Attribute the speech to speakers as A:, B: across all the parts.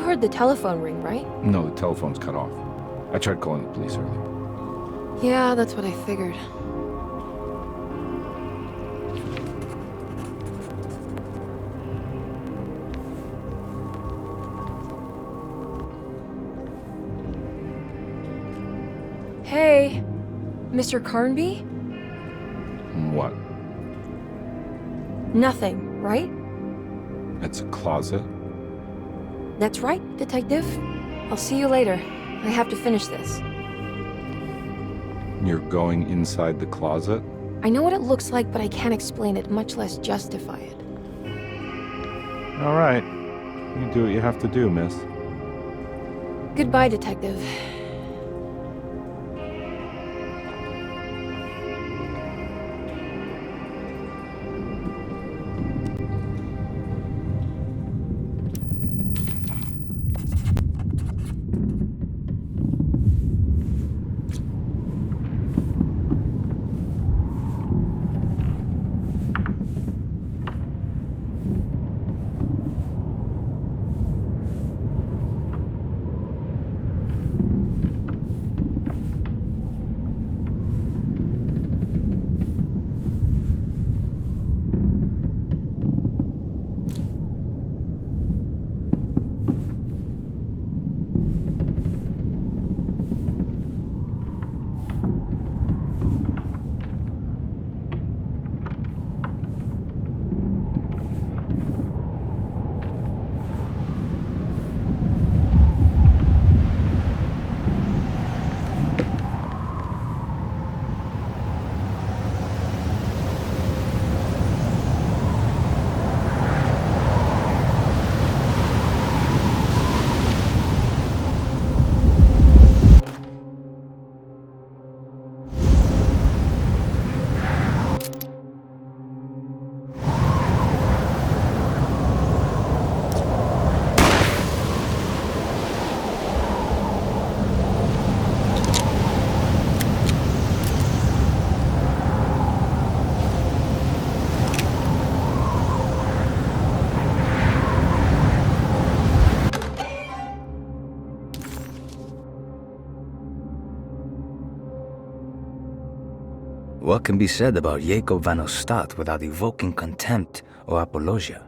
A: heard the telephone ring, right?
B: No, the telephone's cut off. I tried calling the police earlier.
A: Yeah, that's what I figured. Hey, Mr. Carnby?
B: What?
A: Nothing, right?
B: It's a closet?
A: That's right, Detective. I'll see you later. I have to finish this.
B: You're going inside the closet?
A: I know what it looks like, but I can't explain it, much less justify it.
B: All right. You do what you have to do, miss.
A: Goodbye, Detective.
C: What can be said about Jacob van Ostad without evoking contempt or apologia?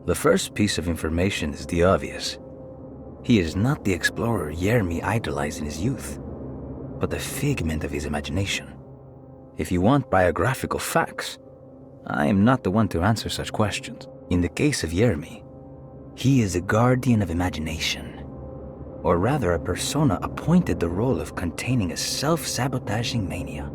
C: The first piece of information is the obvious. He is not the explorer Jeremy idolized in his youth, but the figment of his imagination. If you want biographical facts, I am not the one to answer such questions. In the case of Jeremy, he is a guardian of imagination, or rather a persona appointed the role of containing a self-sabotaging mania.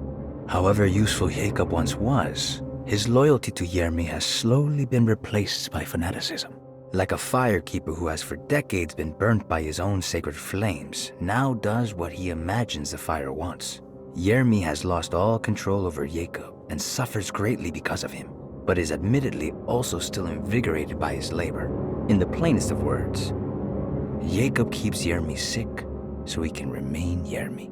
C: However useful Jacob once was, his loyalty to Jeremy has slowly been replaced by fanaticism. Like a firekeeper who has for decades been burnt by his own sacred flames, now does what he imagines the fire wants. Jeremy has lost all control over Jacob and suffers greatly because of him, but is admittedly also still invigorated by his labor. In the plainest of words, Jacob keeps Jeremy sick so he can remain Jeremy.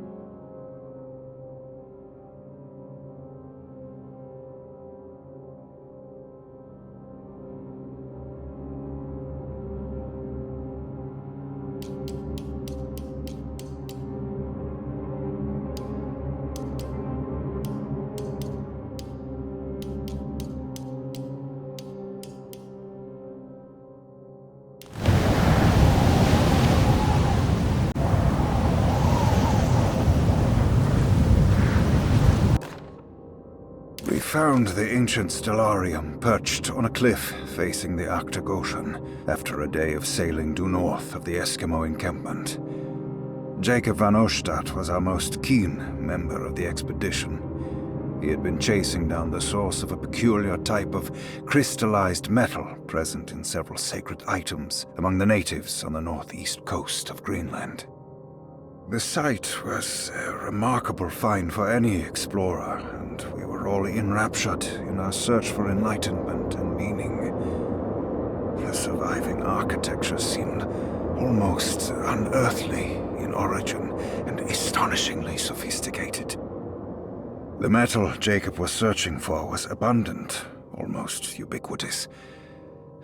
D: We found the ancient stellarium perched on a cliff facing the Arctic Ocean after a day of sailing due north of the Eskimo encampment. Jacob van Ostad was our most keen member of the expedition. He had been chasing down the source of a peculiar type of crystallized metal present in several sacred items among the natives on the northeast coast of Greenland. The site was a remarkable find for any explorer, and we were all enraptured in our search for enlightenment and meaning. The surviving architecture seemed almost unearthly in origin and astonishingly sophisticated. The metal Jacob was searching for was abundant, almost ubiquitous.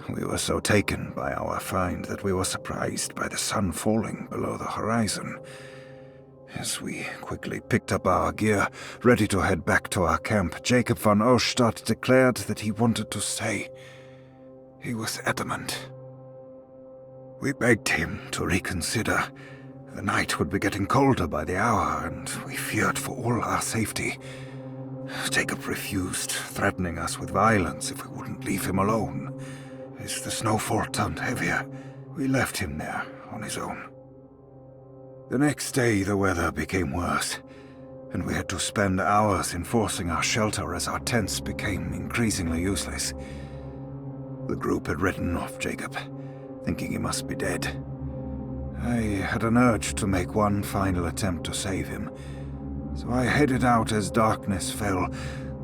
D: We were so taken by our find that we were surprised by the sun falling below the horizon. As we quickly picked up our gear, ready to head back to our camp, Jacob van Ostad declared that he wanted to stay. He was adamant. We begged him to reconsider. The night would be getting colder by the hour, and we feared for all our safety. Jacob refused, threatening us with violence if we wouldn't leave him alone. As the snowfall turned heavier, we left him there on his own. The next day, the weather became worse, and we had to spend hours enforcing our shelter as our tents became increasingly useless. The group had written off Jacob, thinking he must be dead. I had an urge to make one final attempt to save him, so I headed out as darkness fell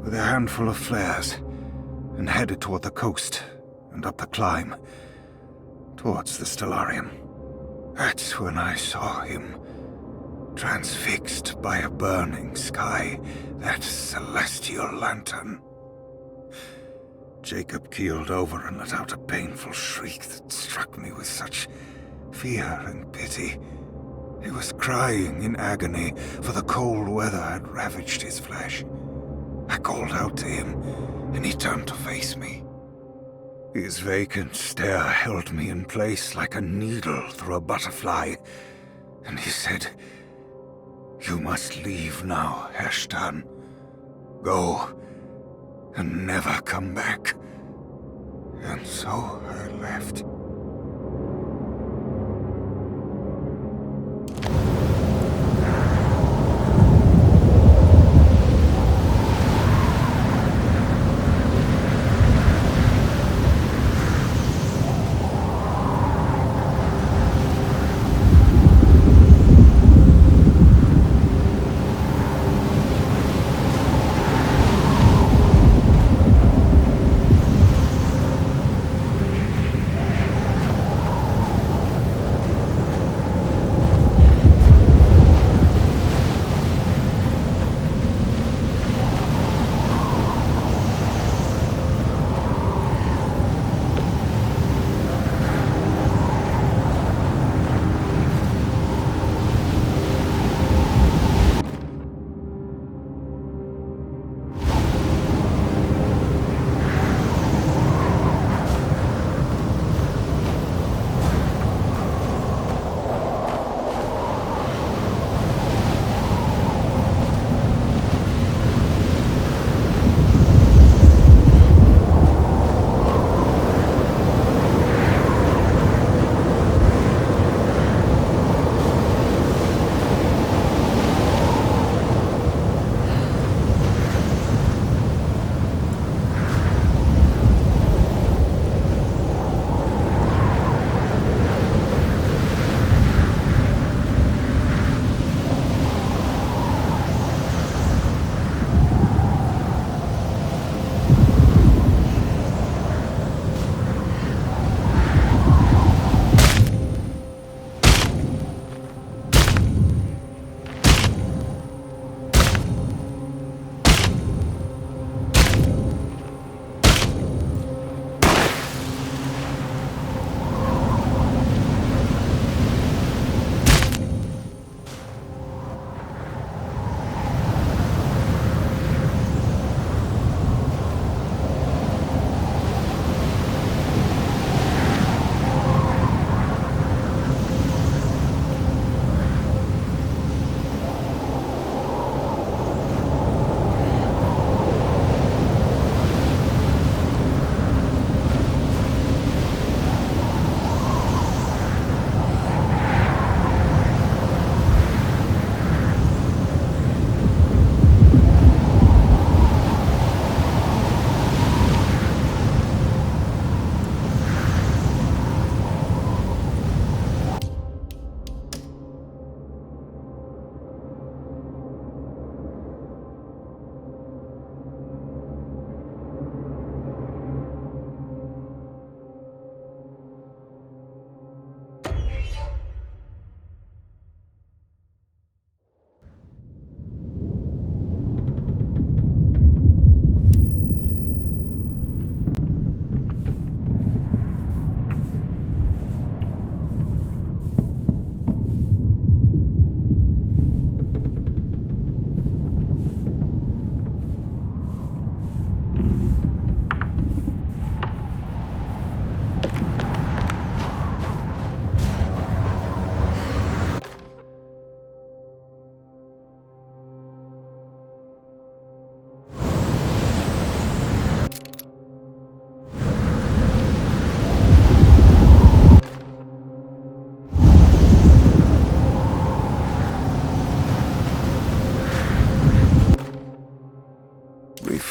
D: with a handful of flares and headed toward the coast and up the climb, towards the Stellarium. That's when I saw him, transfixed by a burning sky, that celestial lantern. Jacob keeled over and let out a painful shriek that struck me with such fear and pity. He was crying in agony, for the cold weather had ravaged his flesh. I called out to him, and he turned to face me. His vacant stare held me in place like a needle through a butterfly, and he said, "You must leave now, Herstan. Go, and never come back." And so I left.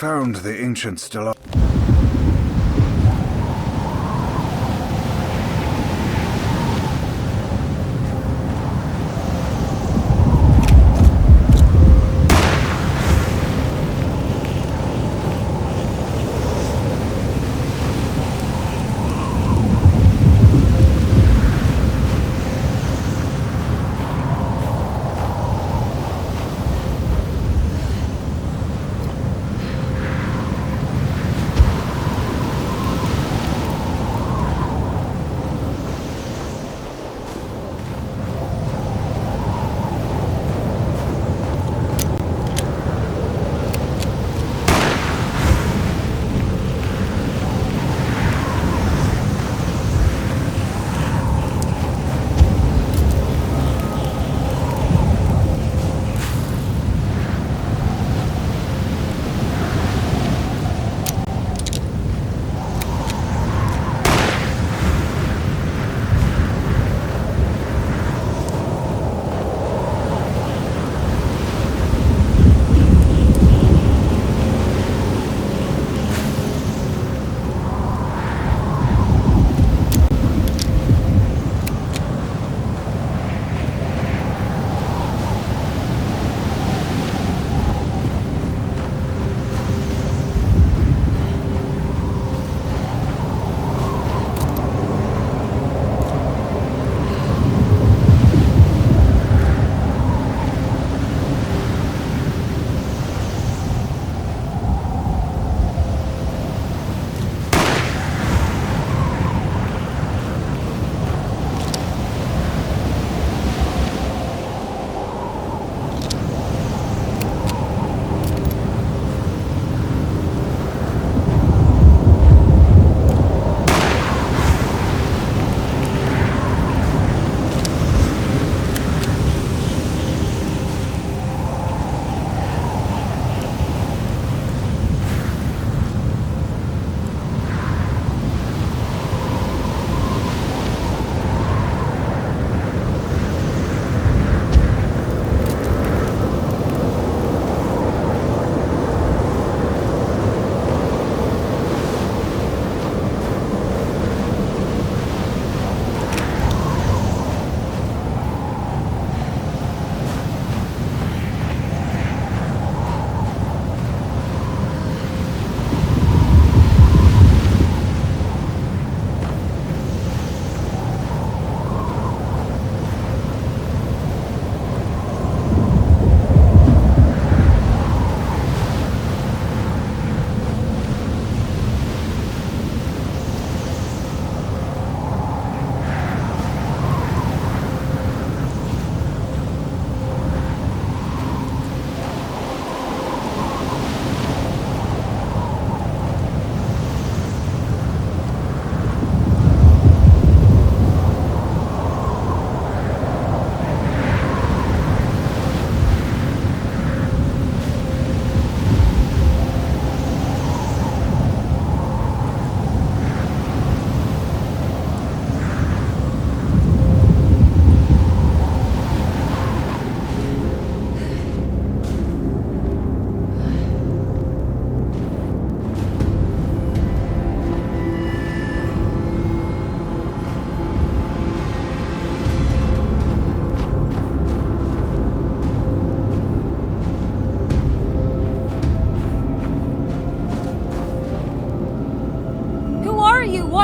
D: found the ancient Stellar.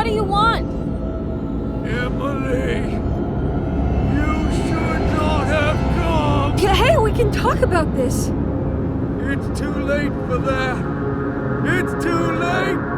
A: What do you want?
E: Emily! You should not have come!
A: Hey, we can talk about this.
E: It's too late for that! It's too late!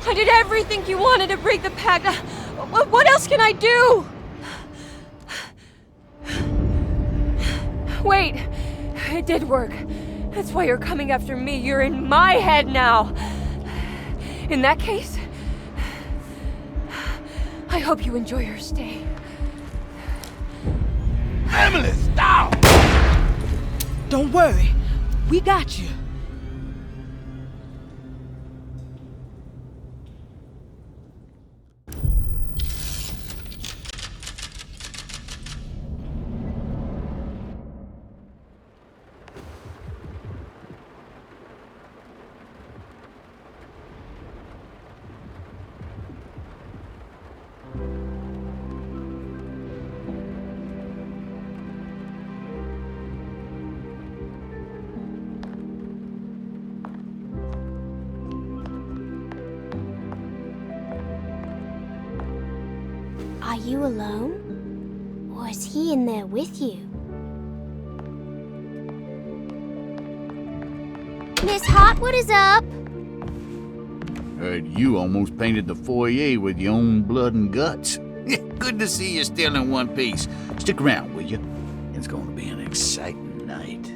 A: I did everything you wanted to break the pact. What else can I do? Wait, it did work. That's why you're coming after me. You're in my head now. In that case, I hope you enjoy your stay.
F: Emily, stop!
G: Don't worry. We got you.
H: Are you alone? Or is he in there with you? Miss Hot, what is up?
F: Heard you almost painted the foyer with your own blood and guts. Good to see you still in one piece. Stick around, will you? It's going to be an exciting night.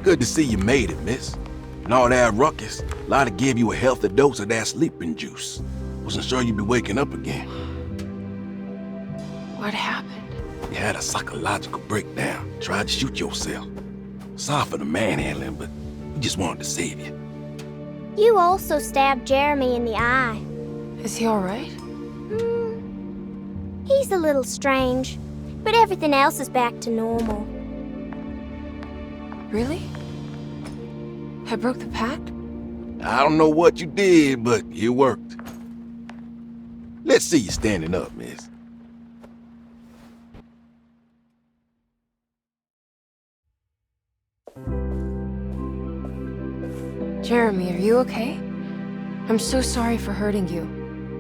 I: Good to see you made it, miss. And all that ruckus, Lotta gave you a healthy dose of that sleeping juice. Wasn't sure you'd be waking up again.
A: What happened?
I: You had a psychological breakdown. Tried to shoot yourself. Sorry for the manhandling, but we just wanted to save you.
H: You also stabbed Jeremy in the eye.
A: Is he alright?
H: He's a little strange, but everything else is back to normal.
A: Really? I broke the pact?
I: I don't know what you did, but it worked. Let's see you standing up, miss.
A: Jeremy, are you okay? I'm so sorry for hurting you.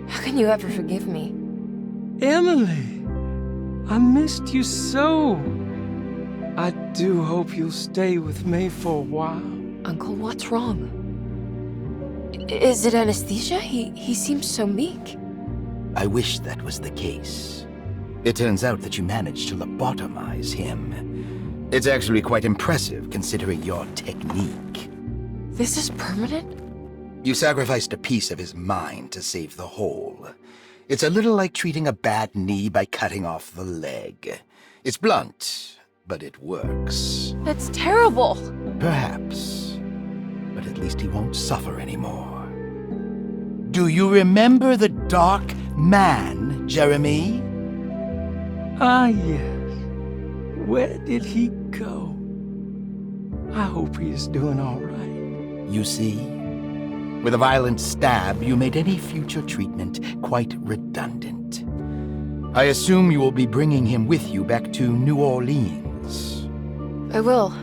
A: How can you ever forgive me?
E: Emily, I missed you so. I do hope you'll stay with me for a while.
A: Uncle, what's wrong? Is it anesthesia? He seems so meek.
J: I wish that was the case. It turns out that you managed to lobotomize him. It's actually quite impressive considering your technique.
A: This is permanent?
J: You sacrificed a piece of his mind to save the whole. It's a little like treating a bad knee by cutting off the leg. It's blunt, but it works.
A: That's terrible.
J: Perhaps. But at least he won't suffer anymore. Do you remember the Dark Man, Jeremy?
E: Ah, yes. Where did he go? I hope he is doing all right.
J: You see? With a violent stab, you made any future treatment quite redundant. I assume you will be bringing him with you back to New Orleans.
A: I will.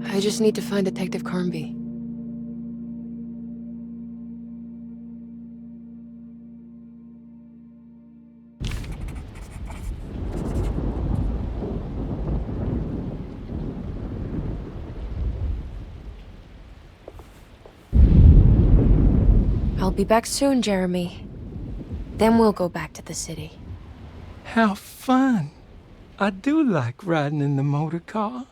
A: I just need to find Detective Carnby. I'll be back soon, Jeremy. Then we'll go back to the city.
E: How fun. I do like riding in the motor car.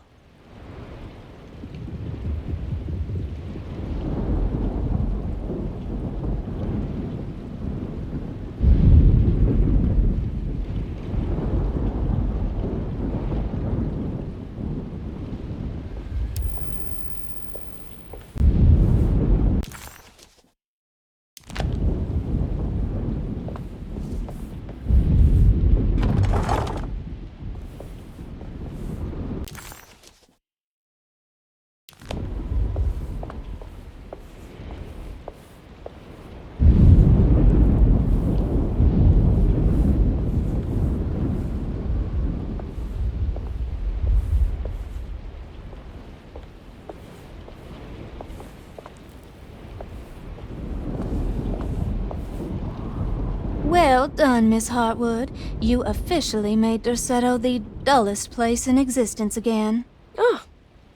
K: Well done, Miss Hartwood. You officially made Derceto the dullest place in existence again.
A: Oh,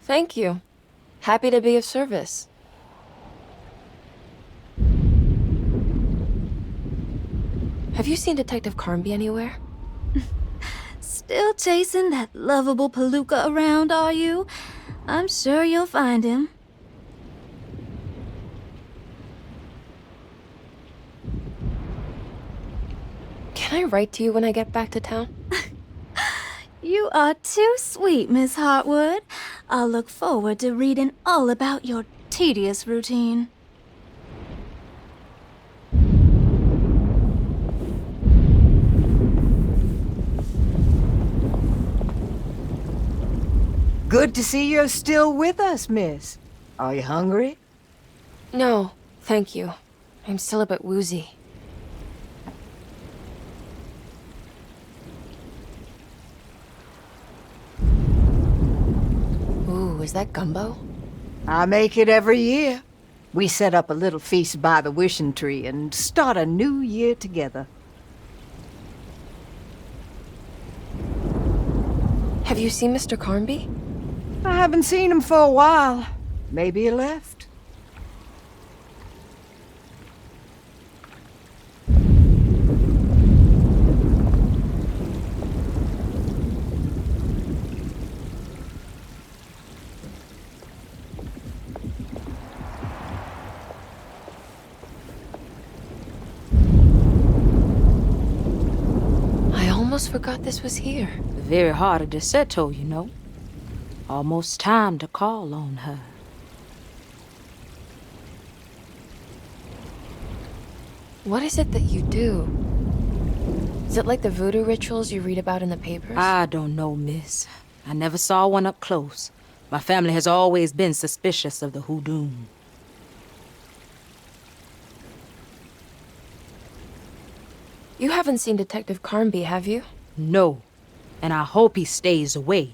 A: thank you. Happy to be of service. Have you seen Detective Carnby anywhere?
K: Still chasing that lovable Palooka around, are you? I'm sure you'll find him.
A: Can I write to you when I get back to town?
K: You are too sweet, Miss Hartwood. I'll look forward to reading all about your tedious routine.
G: Good to see you're still with us, miss. Are you hungry?
A: No, thank you. I'm still a bit woozy. Ooh, is that gumbo?
G: I make it every year. We set up a little feast by the wishing tree and start a new year together.
A: Have you seen Mr. Carnby?
G: I haven't seen him for a while. Maybe he left.
A: I almost forgot this was here.
G: Very hard of Derceto, you know. Almost time to call on her.
A: What is it that you do? Is it like the voodoo rituals you read about in the papers?
G: I don't know, miss. I never saw one up close. My family has always been suspicious of the hoodoo.
A: You haven't seen Detective Carnby, have you?
G: No, and I hope he stays away.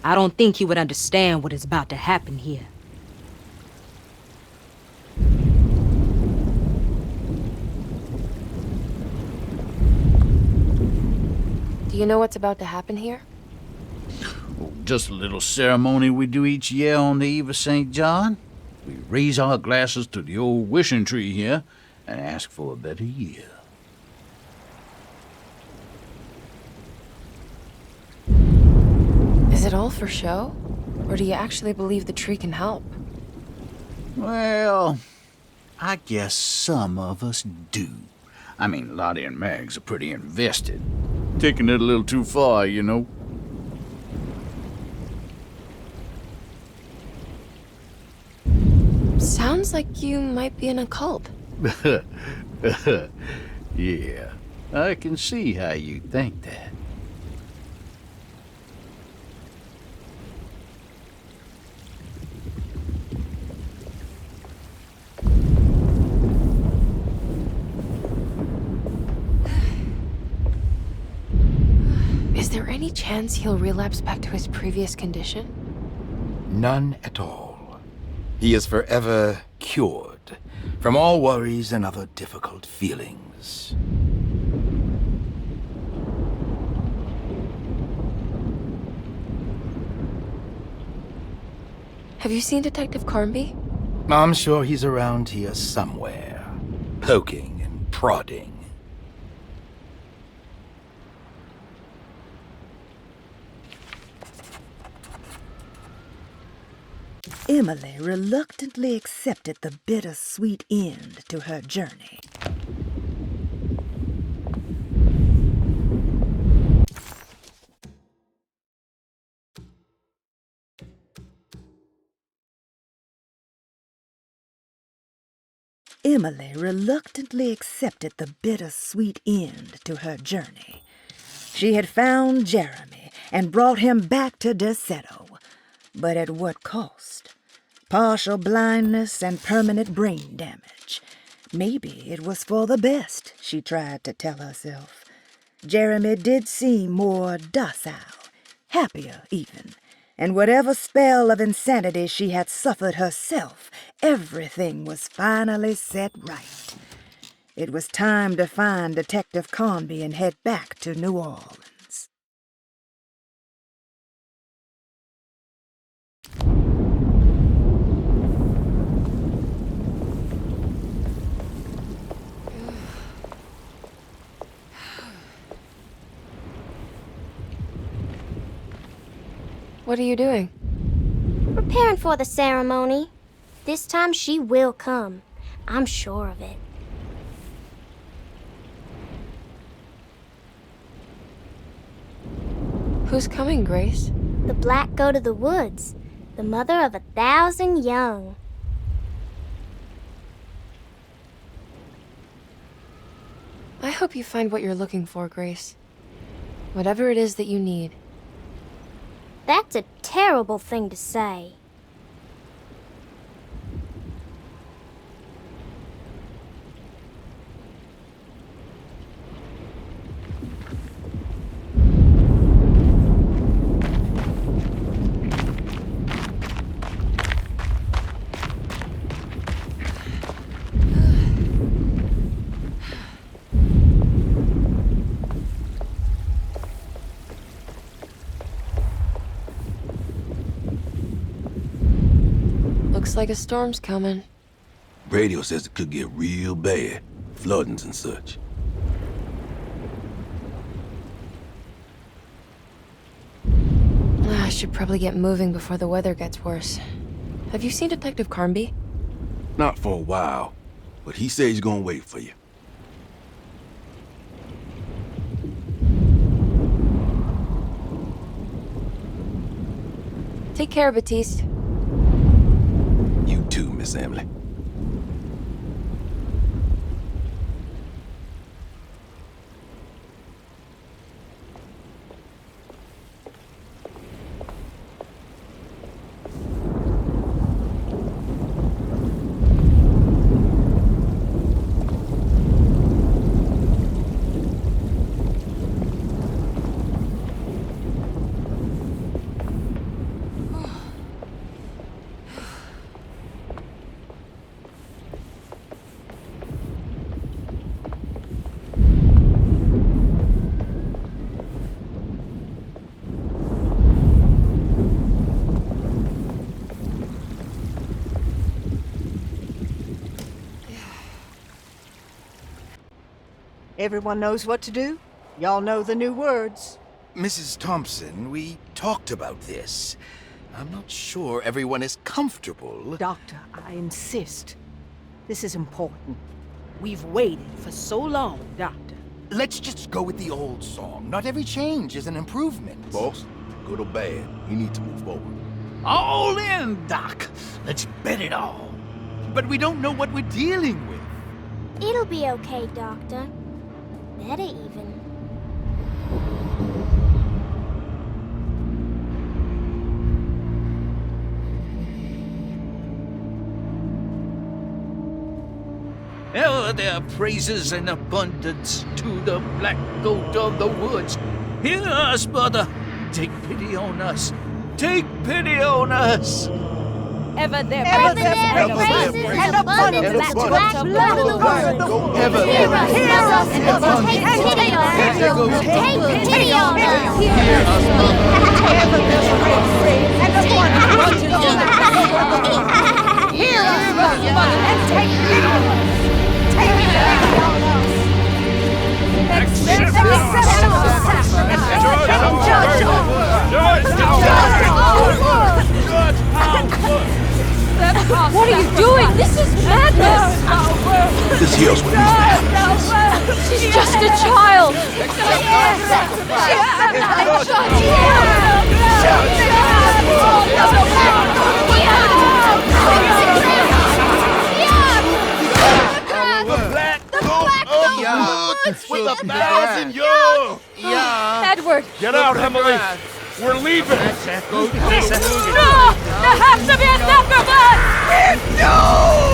G: I don't think he would understand what is about to happen here.
A: Do you know what's about to happen here?
F: Just a little ceremony we do each year on the eve of St. John. We raise our glasses to the old wishing tree here and ask for a better year.
A: Is it all for show? Or do you actually believe the tree can help?
F: Well, I guess some of us do. I mean, Lottie and Mags are pretty invested. Taking it a little too far, you know.
A: Sounds like you might be in a cult.
F: Yeah, I can see how you think that.
A: Is there any chance he'll relapse back to his previous condition?
J: None at all. He is forever cured from all worries and other difficult feelings.
A: Have you seen Detective Carnby?
J: I'm sure he's around here somewhere, poking and prodding.
L: Emily reluctantly accepted the bittersweet end to her journey. Emily reluctantly accepted the bittersweet end to her journey. She had found Jeremy and brought him back to Derceto, but at what cost? Partial blindness and permanent brain damage. Maybe it was for the best, she tried to tell herself. Jeremy did seem more docile, happier even, and whatever spell of insanity she had suffered herself, everything was finally set right. It was time to find Detective Carnby and head back to New Orleans.
A: What are you doing?
H: Preparing for the ceremony. This time she will come. I'm sure of it.
A: Who's coming, Grace?
H: The Black Goat of the Woods, the mother of 1,000 young.
A: I hope you find what you're looking for, Grace. Whatever it is that you need.
H: That's a terrible thing to say.
A: Looks like a storm's coming.
I: Radio says it could get real bad. Floodings and such.
A: I should probably get moving before the weather gets worse. Have you seen Detective Carnby?
I: Not for a while, but he says he's gonna wait for you.
A: Take care, Baptiste.
I: You too, Miss Emily.
G: Everyone knows what to do? Y'all know the new words.
J: Mrs. Thompson, we talked about this. I'm not sure everyone is comfortable.
G: Doctor, I insist. This is important.
M: We've waited for so long, Doctor.
J: Let's just go with the old song. Not every change is an improvement.
I: Boss, good or bad, we need to move forward.
F: All in, Doc. Let's bet it all.
J: But we don't know what we're dealing with.
H: It'll be okay, Doctor. Better even.
F: Ever their praises and abundance to the Black Goat of the Woods. Hear us, Mother. Take pity on us. Take pity on us.
M: Ever their
H: praises and abundance to the Black Goat of the Woods.
J: Ever
H: Hear us and take pity on us. Take pity on us.
J: Hear us, Mother.
M: Ever their praises and abundance to the Black Goat of the Woods. Hear us, Mother, and take pity on us. Take pity on us. Accept our sacrifice. Judge
A: What are you doing? This is madness!
I: This here's what needs to happen.
A: She's just a child!
I: With 1,000 young!
A: Edward!
B: Get out, Emily! We're leaving!
A: No! There has to be a sacrifice! No!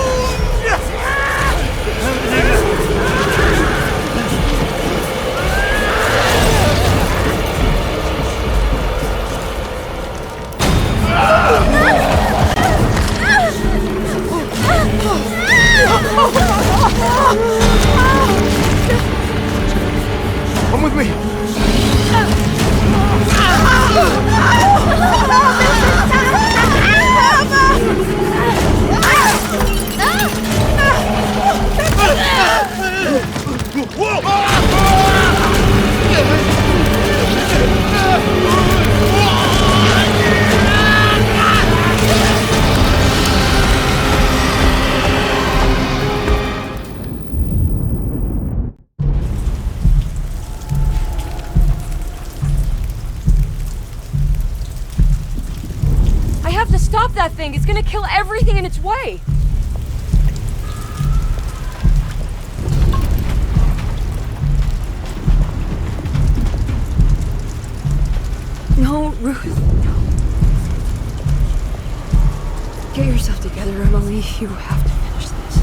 A: that thing! It's gonna kill everything in its way! No, Ruth, no. Get yourself together, Emily. You have to finish this.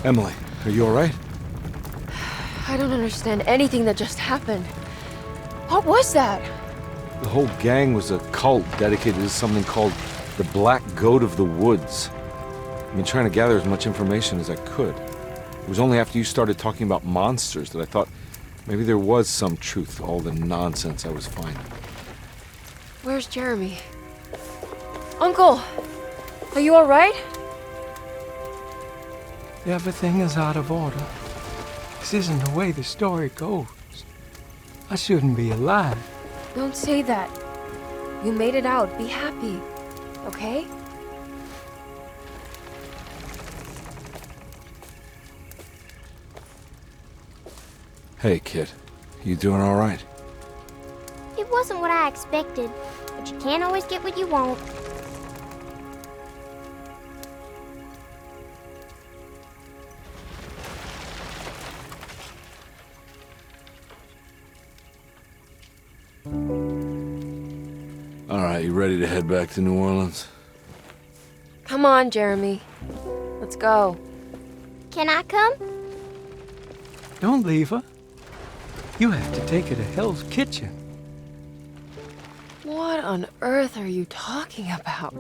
B: Emily, are you alright?
A: I don't understand anything that just happened. What was that?
B: The whole gang was a cult dedicated to something called the Black Goat of the Woods. I've been trying to gather as much information as I could. It was only after you started talking about monsters that I thought maybe there was some truth to all the nonsense I was finding.
A: Where's Jeremy? Uncle! Are you alright?
E: Everything is out of order. This isn't the way the story goes. I shouldn't be alive.
A: Don't say that. You made it out. Be happy. Okay?
B: Hey, kid. You doing alright?
H: It wasn't what I expected, but you can't always get what you want.
B: Alright, you ready to head back to New Orleans?
A: Come on, Jeremy. Let's go.
H: Can I come?
E: Don't leave her. You have to take her to Hell's Kitchen.
A: What on earth are you talking about?